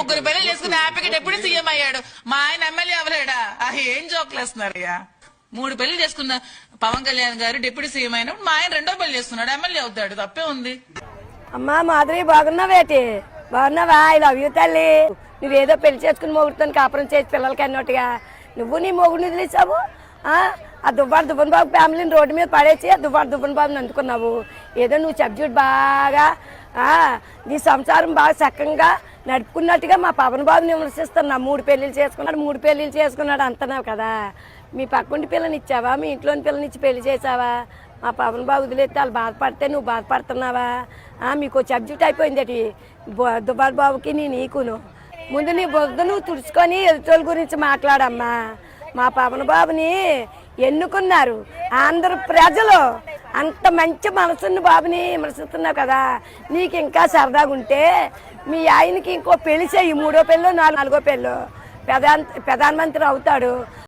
3 పెళ్లి చేసుకుని హ్యాపీగా డెప్యూటీ సీఎం అయ్యాడు. మా ఆయన ఎమ్మెల్యే అవ్వలేడా? ఏం జోకులు వేస్తున్నారయ్యా? 3 పెళ్లి చేసుకున్న పవన్ కళ్యాణ్ గారు డిప్యూటీ సీఎం అయినప్పుడు మా ఆయన 2వ పెళ్లి చేసుకున్నాడు, ఎమ్మెల్యే అవుతాడు. తప్పే ఉంది. అమ్మా మాధురి బాగున్నావేటి? బాగున్నావా? ఐ లవ్ యూ తల్లి. నువ్వేదో పెళ్లి చేసుకుని మొగుడుతో కాపురం చేసి పిల్లలకి అన్నట్టుగా నువ్వు నీ మొగుడిని వదిలేసావు. ఆ దువ్వన్ బాబు ఫ్యామిలీని రోడ్డు మీద పడేసి ఆ దువ్వన్ బాబుని అందుకున్నావు. ఏదో నువ్వు సబ్జెక్ట్ బాగా నీ సంసారం బాగా చక్కగా నడుపుకున్నట్టుగా మా పవన్ బాబుని విమర్శిస్తున్నా. 3 పెళ్లిళ్ళు చేసుకున్నాడు అంటున్నావు కదా. మీ పక్కంటి పిల్లని ఇచ్చావా? మీ ఇంట్లోని పిల్లని ఇచ్చి పెళ్లి చేసావా? మా పవన్ బాబు వదిలేస్తే వాళ్ళు బాధపడితే నువ్వు బాధపడుతున్నావా? మీకు సబ్జెక్ట్ అయిపోయింది దువ్వన్ బాబుకి నీకును. ముందు నీ బుద్ధ నువ్వు తుడుచుకొని ఎదుటోళ్ళ గురించి మాట్లాడమ్మా. మా పవన్ బాబుని ఎన్నుకున్నారు అందరు ప్రజలు. అంత మంచి మనసున్న బాబుని విమర్శిస్తున్నావు కదా. నీకు ఇంకా సరదాగా ఉంటే మీ ఆయనకి ఇంకో పెళ్లి చెయ్యి. 3వ పెళ్ళో 4వ పెళ్ళో ప్రధానమంత్రి అవుతాడు.